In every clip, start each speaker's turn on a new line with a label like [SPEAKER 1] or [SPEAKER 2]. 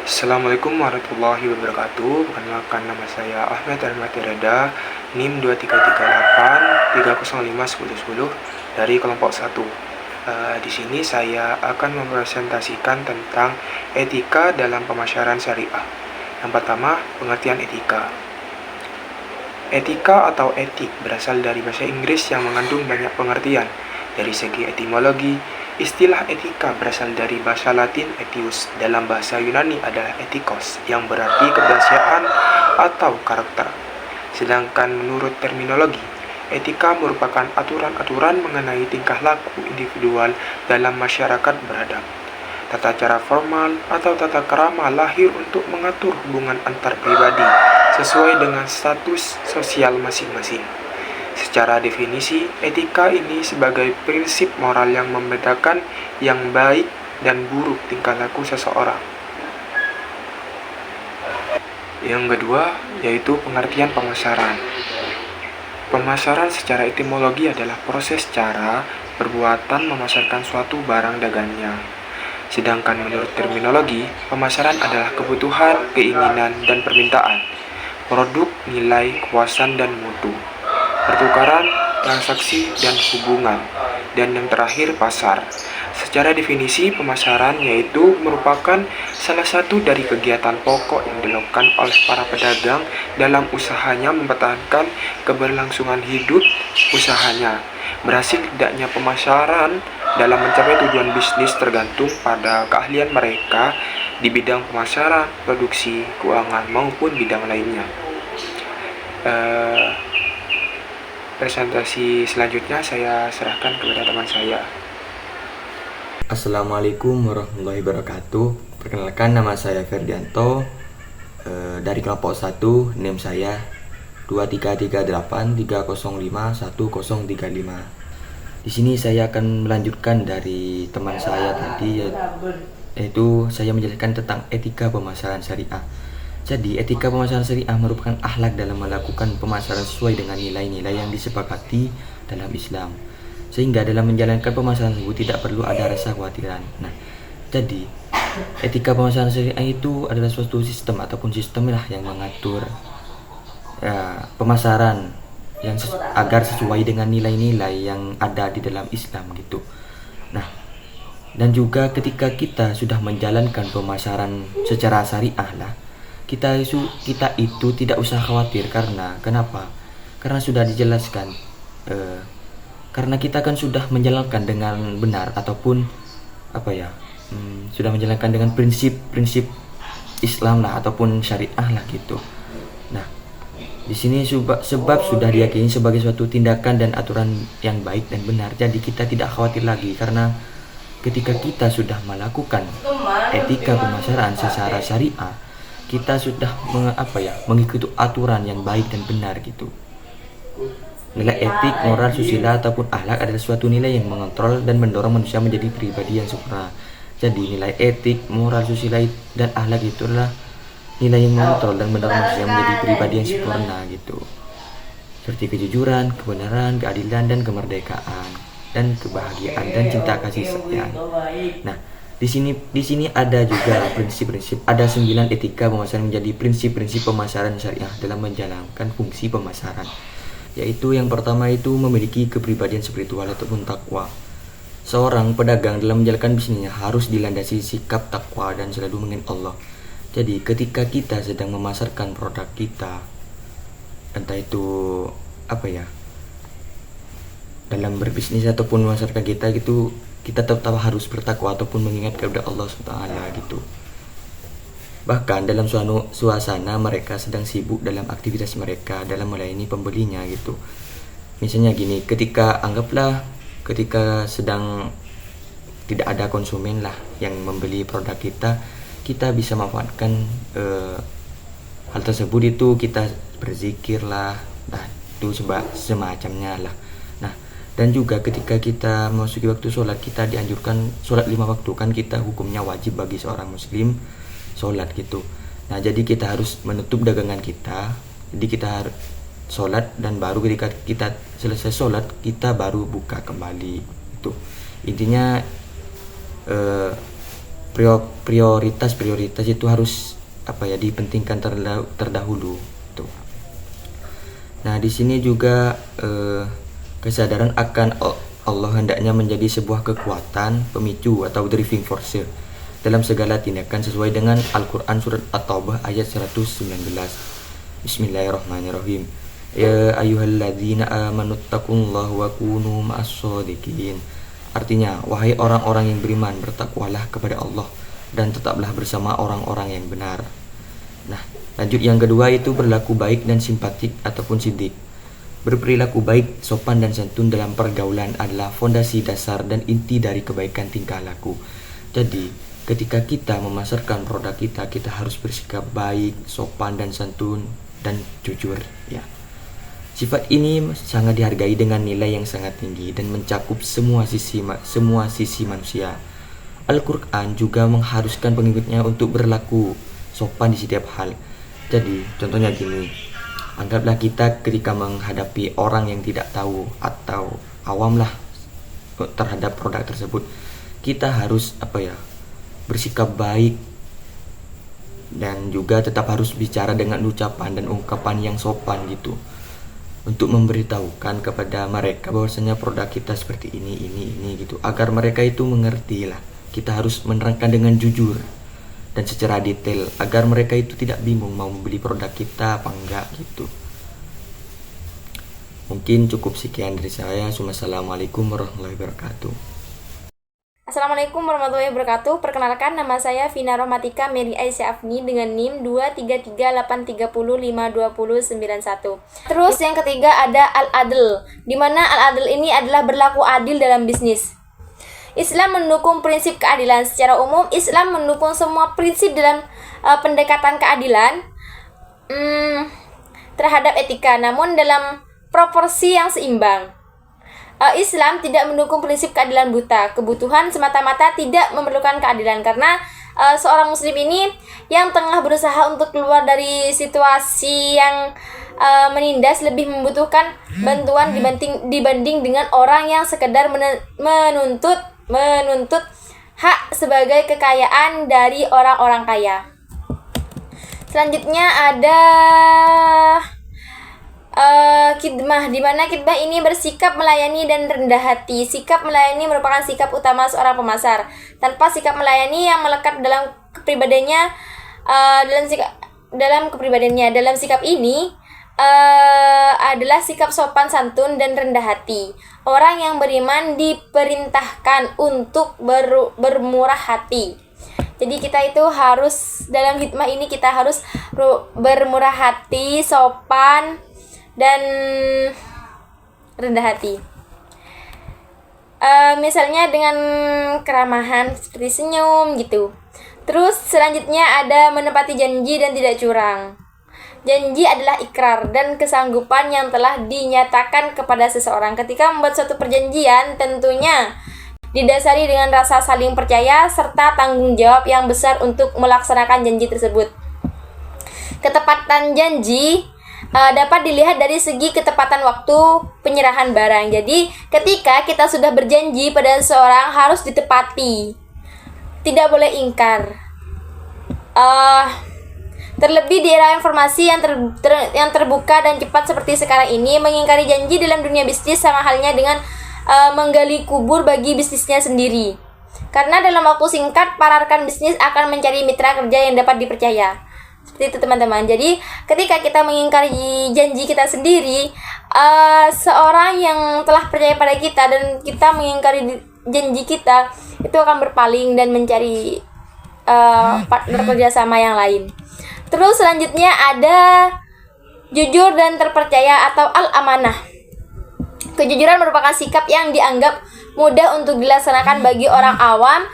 [SPEAKER 1] Assalamualaikum warahmatullahi wabarakatuh. Perkenalkan, nama saya Ahmad Armati Reda, NIM 2338305110 dari kelompok 1. Di sini saya akan mempresentasikan tentang etika dalam pemasaran syariah. Yang pertama, pengertian etika. Etika atau etik berasal dari bahasa Inggris yang mengandung banyak pengertian. Dari segi etimologi, istilah etika berasal dari bahasa Latin etius. Dalam bahasa Yunani adalah etikos, yang berarti kebiasaan atau karakter. Sedangkan menurut terminologi, etika merupakan aturan-aturan mengenai tingkah laku individual dalam masyarakat beradab. Tata cara formal atau tata krama lahir untuk mengatur hubungan antar pribadi sesuai dengan status sosial masing-masing. Secara definisi, etika ini sebagai prinsip moral yang membedakan yang baik dan buruk tingkah laku seseorang. Yang kedua, yaitu pengertian pemasaran. Pemasaran secara etimologi adalah proses cara perbuatan memasarkan suatu barang dagangannya. Sedangkan menurut terminologi, pemasaran adalah kebutuhan, keinginan, dan permintaan, produk, nilai, kepuasan, dan mutu, pertukaran, transaksi, dan hubungan, dan yang terakhir pasar. Secara definisi, pemasaran yaitu merupakan salah satu dari kegiatan pokok yang dilakukan oleh para pedagang dalam usahanya mempertahankan keberlangsungan hidup usahanya. Berhasil tidaknya pemasaran dalam mencapai tujuan bisnis tergantung pada keahlian mereka di bidang pemasaran, produksi, keuangan, maupun bidang lainnya. Presentasi selanjutnya saya serahkan kepada teman saya.
[SPEAKER 2] Assalamualaikum warahmatullahi wabarakatuh. Perkenalkan, nama saya Ferdianto, dari kelompok 1, NIM saya 2338305135. Di sini saya akan melanjutkan dari teman saya tadi, yaitu saya menjelaskan tentang etika pemasaran syariah. Jadi, etika pemasaran syariah merupakan akhlak dalam melakukan pemasaran sesuai dengan nilai-nilai yang disepakati dalam Islam, sehingga dalam menjalankan pemasaran tersebut tidak perlu ada rasa khawatiran. Nah, jadi etika pemasaran syariah itu adalah suatu sistem ataupun sistem lah yang mengatur pemasaran yang agar sesuai dengan nilai-nilai yang ada di dalam Islam gitu. Nah, dan juga ketika kita sudah menjalankan pemasaran secara syariah lah, kita itu tidak usah khawatir. Karena kenapa? Karena sudah dijelaskan, karena kita kan sudah menjalankan dengan benar ataupun sudah menjalankan dengan prinsip-prinsip Islam lah ataupun syariah lah gitu. Nah, di sini sebab sudah diyakini sebagai suatu tindakan dan aturan yang baik dan benar, jadi kita tidak khawatir lagi. Karena ketika kita sudah melakukan etika pemasaran secara syariah, kita sudah mengikuti aturan yang baik dan benar gitu. Nilai etik, moral, susila ataupun akhlak adalah suatu nilai yang mengontrol dan mendorong manusia menjadi pribadi yang sempurna. Jadi nilai etik, moral, susila dan akhlak itu adalah nilai yang mengontrol dan mendorong manusia menjadi pribadi yang sempurna gitu. Seperti kejujuran, kebenaran, keadilan, dan kemerdekaan, dan kebahagiaan dan cinta kasih sayang. Nah, di sini ada juga prinsip-prinsip, ada 9 etika pemasaran menjadi prinsip-prinsip pemasaran syariah dalam menjalankan fungsi pemasaran. Yaitu yang pertama itu memiliki kepribadian spiritual ataupun takwa. Seorang pedagang dalam menjalankan bisnisnya harus dilandasi sikap takwa dan selalu mengingat Allah. Jadi ketika kita sedang memasarkan produk kita, entah itu dalam berbisnis ataupun memasarkan kita gitu, kita tetap harus bertakwa ataupun mengingat kepada Allah SWT gitu. Bahkan dalam suasana mereka sedang sibuk dalam aktivitas mereka dalam melayani pembelinya gitu. Misalnya gini, ketika sedang tidak ada konsumen lah yang membeli produk kita bisa memanfaatkan hal tersebut. Itu kita berzikir lah, itu semacamnya lah. Nah, dan juga ketika kita memasuki waktu sholat, kita dianjurkan sholat 5 waktu, kan kita hukumnya wajib bagi seorang muslim sholat gitu. Nah, jadi kita harus menutup dagangan kita, jadi kita harus sholat, dan baru ketika kita selesai sholat kita baru buka kembali. Itu intinya prioritas itu harus dipentingkan terdahulu tuh. Nah, di sini juga kesadaran akan Allah hendaknya menjadi sebuah kekuatan pemicu atau driving force dalam segala tindakan sesuai dengan Al-Quran surat At-Taubah ayat 119. Bismillahirrahmanirrahim. Ya ayyuhalladzina amanu taqullaha wa kunu ma'as-shadiqin. Artinya, wahai orang-orang yang beriman, bertakwalah kepada Allah dan tetaplah bersama orang-orang yang benar. Nah, lanjut yang kedua itu berlaku baik dan simpatik ataupun sidik. Berperilaku baik, sopan dan santun dalam pergaulan adalah fondasi dasar dan inti dari kebaikan tingkah laku. Jadi, ketika kita memasarkan produk kita harus bersikap baik, sopan dan santun dan jujur ya. Sifat ini sangat dihargai dengan nilai yang sangat tinggi dan mencakup semua sisi manusia. Al-Quran juga mengharuskan pengikutnya untuk berlaku sopan di setiap hal. Jadi, contohnya gini, anggaplah kita ketika menghadapi orang yang tidak tahu atau awam lah terhadap produk tersebut, kita harus bersikap baik dan juga tetap harus bicara dengan ucapan dan ungkapan yang sopan gitu, untuk memberitahukan kepada mereka bahwasanya produk kita seperti ini gitu, agar mereka itu mengerti lah. Kita harus menerangkan dengan jujur dan secara detail agar mereka itu tidak bingung mau membeli produk kita apa enggak gitu. Mungkin cukup sekian dari saya. Wassalamualaikum warahmatullahi wabarakatuh.
[SPEAKER 3] Assalamualaikum warahmatullahi wabarakatuh. Perkenalkan, nama saya Vina Rohmatika Mary Aisyah Afni dengan NIM 23383052091. Terus yang ketiga ada Al-Adl, di mana Al-Adl ini adalah berlaku adil dalam bisnis. Islam mendukung prinsip keadilan. Secara umum, Islam mendukung semua prinsip dalam pendekatan keadilan terhadap etika, namun dalam proporsi yang seimbang. Islam tidak mendukung prinsip keadilan buta. Kebutuhan semata-mata tidak memerlukan keadilan, karena seorang muslim ini yang tengah berusaha untuk keluar dari situasi yang menindas lebih membutuhkan bantuan dibanding dengan orang yang sekedar menuntut hak sebagai kekayaan dari orang-orang kaya. Selanjutnya ada khidmah, di mana khidmah ini bersikap melayani dan rendah hati. Sikap melayani merupakan sikap utama seorang pemasar. Tanpa sikap melayani yang melekat dalam kepribadiannya, dalam sikap ini adalah sikap sopan santun dan rendah hati. Orang yang beriman diperintahkan untuk bermurah hati. Jadi kita itu harus, dalam khidmah ini kita harus bermurah hati, sopan dan rendah hati. Misalnya dengan keramahan seperti senyum gitu. Terus selanjutnya ada menepati janji dan tidak curang. Janji adalah ikrar dan kesanggupan yang telah dinyatakan kepada seseorang. Ketika membuat suatu perjanjian, tentunya didasari dengan rasa saling percaya serta tanggung jawab yang besar untuk melaksanakan janji tersebut. Ketepatan janji dapat dilihat dari segi ketepatan waktu penyerahan barang. Jadi, ketika kita sudah berjanji pada seseorang harus ditepati, tidak boleh ingkar. Terlebih di era informasi yang terbuka dan cepat seperti sekarang ini, mengingkari janji dalam dunia bisnis sama halnya dengan menggali kubur bagi bisnisnya sendiri. Karena dalam waktu singkat, para rekan bisnis akan mencari mitra kerja yang dapat dipercaya. Seperti itu teman-teman. Jadi ketika kita mengingkari janji kita sendiri, seorang yang telah percaya pada kita dan kita mengingkari janji kita, itu akan berpaling dan mencari partner kerjasama yang lain. Terus selanjutnya ada jujur dan terpercaya atau al-amanah. Kejujuran merupakan sikap yang dianggap mudah untuk dilaksanakan bagi orang awam,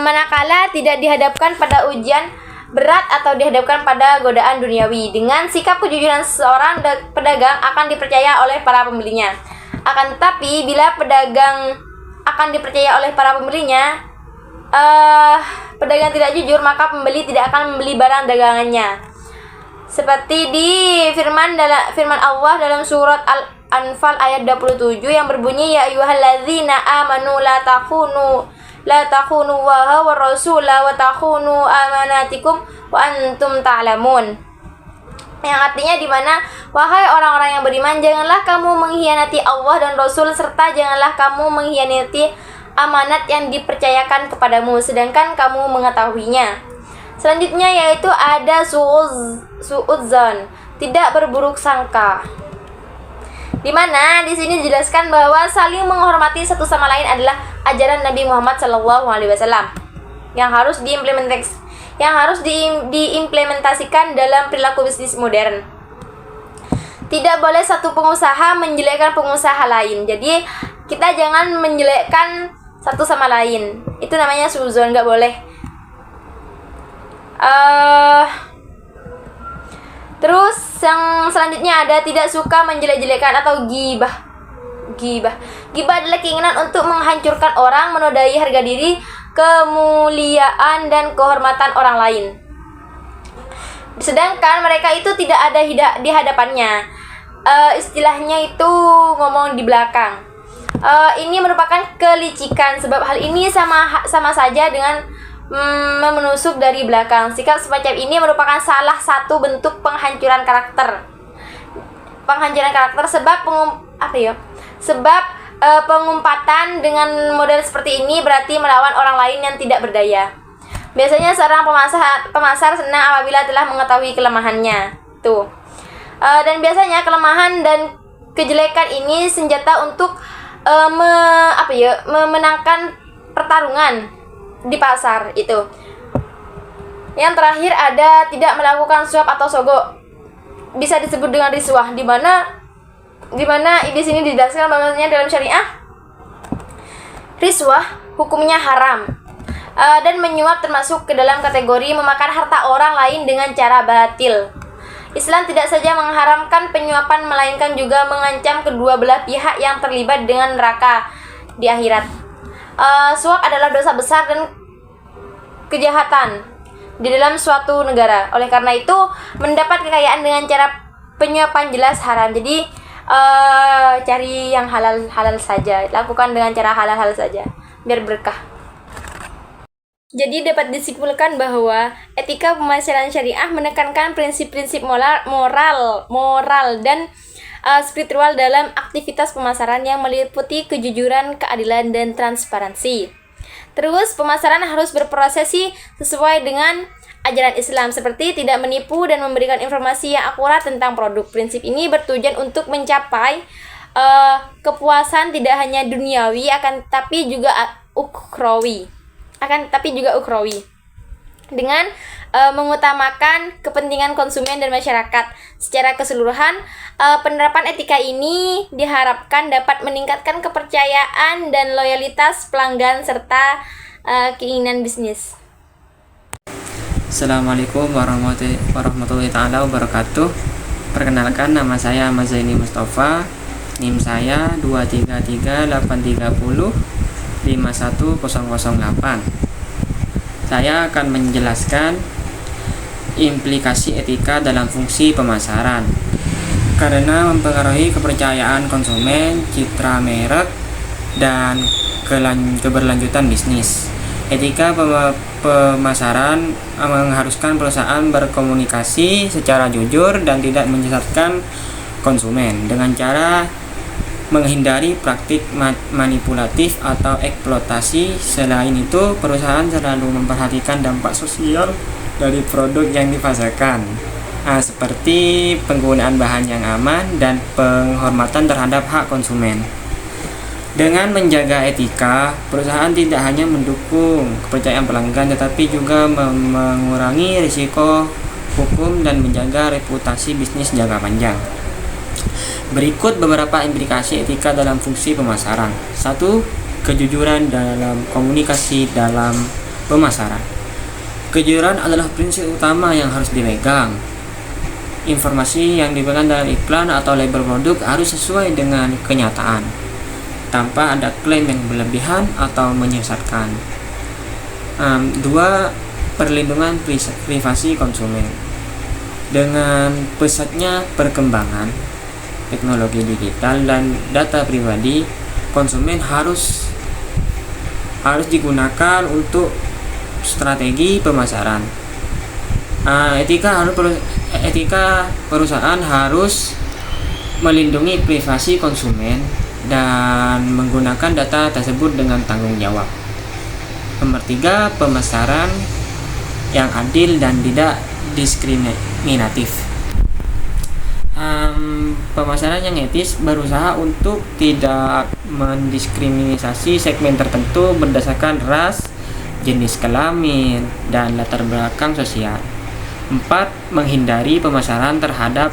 [SPEAKER 3] manakala tidak dihadapkan pada ujian berat atau dihadapkan pada godaan duniawi. Dengan sikap kejujuran, seorang pedagang akan dipercaya oleh para pembelinya. Akan tetapi bila pedagang akan dipercaya oleh para pembelinya, pedagang tidak jujur, maka pembeli tidak akan membeli barang dagangannya. Seperti di firman Allah dalam surat Al-Anfal ayat 27 yang berbunyi, ya ayyuhalladzina amanu la takunu la takhunu Allaha wa rasula wa takhunu amanatikum wa antum ta'lamun. Yang artinya di mana, wahai orang-orang yang beriman, janganlah kamu mengkhianati Allah dan Rasul, serta janganlah kamu mengkhianati amanat yang dipercayakan kepadamu sedangkan kamu mengetahuinya. Selanjutnya yaitu ada suudzon, tidak berburuk sangka. Di mana di sini dijelaskan bahwa saling menghormati satu sama lain adalah ajaran Nabi Muhammad SAW yang harus diimplementasikan dalam perilaku bisnis modern. Tidak boleh satu pengusaha menjelekkan pengusaha lain. Jadi kita jangan menjelekkan satu sama lain. Itu namanya suudzon, nggak boleh. Terus yang selanjutnya ada tidak suka menjelek-jelekan atau ghibah. Ghibah adalah keinginan untuk menghancurkan orang, menodai harga diri, kemuliaan dan kehormatan orang lain. Sedangkan mereka itu tidak ada di hadapannya. Istilahnya itu ngomong di belakang. Ini merupakan kelicikan, sebab hal ini sama saja dengan menusuk dari belakang. Sikap semacam ini merupakan salah satu bentuk penghancuran karakter. Sebab pengumpatan dengan model seperti ini berarti melawan orang lain yang tidak berdaya. Biasanya seorang pemasar senang apabila telah mengetahui kelemahannya. Dan biasanya kelemahan dan kejelekan ini senjata untuk memenangkan pertarungan di pasar itu. Yang terakhir ada tidak melakukan suap atau sogok, bisa disebut dengan riswah, di mana di sini dijelaskan bahwasanya dalam syariah riswah hukumnya haram, dan menyuap termasuk ke dalam kategori memakan harta orang lain dengan cara batil. Islam tidak saja mengharamkan penyuapan, melainkan juga mengancam kedua belah pihak yang terlibat dengan neraka di akhirat. Suap adalah dosa besar dan kejahatan di dalam suatu negara. Oleh karena itu, mendapat kekayaan dengan cara penyuapan jelas haram. Jadi cari yang halal saja, lakukan dengan cara halal saja, biar berkah. Jadi dapat disimpulkan bahwa etika pemasaran syariah menekankan prinsip-prinsip moral dan spiritual dalam aktivitas pemasaran yang meliputi kejujuran, keadilan, dan transparansi. Terus pemasaran harus berprosesi sesuai dengan ajaran Islam, seperti tidak menipu dan memberikan informasi yang akurat tentang produk. Prinsip ini bertujuan untuk mencapai kepuasan tidak hanya duniawi tapi juga ukhrawi dengan mengutamakan kepentingan konsumen dan masyarakat. Secara keseluruhan, penerapan etika ini diharapkan dapat meningkatkan kepercayaan dan loyalitas pelanggan serta keinginan bisnis.
[SPEAKER 4] Assalamualaikum warahmatullahi taala wabarakatuh. Perkenalkan, nama saya Ahmad Zaini Mustafa. NIM saya 23383051008. Saya akan menjelaskan implikasi etika dalam fungsi pemasaran. Karena mempengaruhi kepercayaan konsumen, citra merek, dan keberlanjutan bisnis. Etika pemasaran mengharuskan perusahaan berkomunikasi secara jujur dan tidak menyesatkan konsumen dengan cara menghindari praktik manipulatif atau eksploitasi. Selain itu, perusahaan selalu memperhatikan dampak sosial dari produk yang dipasarkan, seperti penggunaan bahan yang aman dan penghormatan terhadap hak konsumen. Dengan menjaga etika, perusahaan tidak hanya mendukung kepercayaan pelanggan, tetapi juga mengurangi risiko hukum dan menjaga reputasi bisnis jangka panjang. Berikut beberapa implikasi etika dalam fungsi pemasaran. 1. Kejujuran dalam komunikasi dalam pemasaran. Kejujuran adalah prinsip utama yang harus dipegang. Informasi yang diberikan dalam iklan atau label produk harus sesuai dengan kenyataan, tanpa ada klaim yang berlebihan atau menyesatkan. 2. Perlindungan privasi konsumen. Dengan pesatnya perkembangan teknologi digital dan data pribadi, konsumen harus harus digunakan untuk strategi pemasaran. Etika perusahaan harus melindungi privasi konsumen dan menggunakan data tersebut dengan tanggung jawab. Nomor 3, pemasaran yang adil dan tidak diskriminatif. Pemasaran yang etis berusaha untuk tidak mendiskriminasi segmen tertentu berdasarkan ras, jenis kelamin, dan latar belakang sosial. 4, menghindari pemasaran terhadap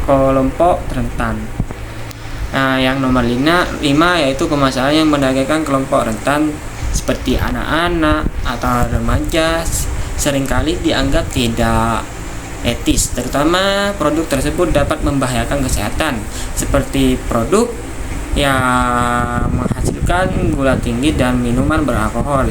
[SPEAKER 4] kelompok rentan. Yang nomor 5 yaitu pemasaran yang mendagangkan kelompok rentan seperti anak-anak atau remaja seringkali dianggap tidak etis, terutama produk tersebut dapat membahayakan kesehatan seperti produk yang menghasilkan gula tinggi dan minuman beralkohol.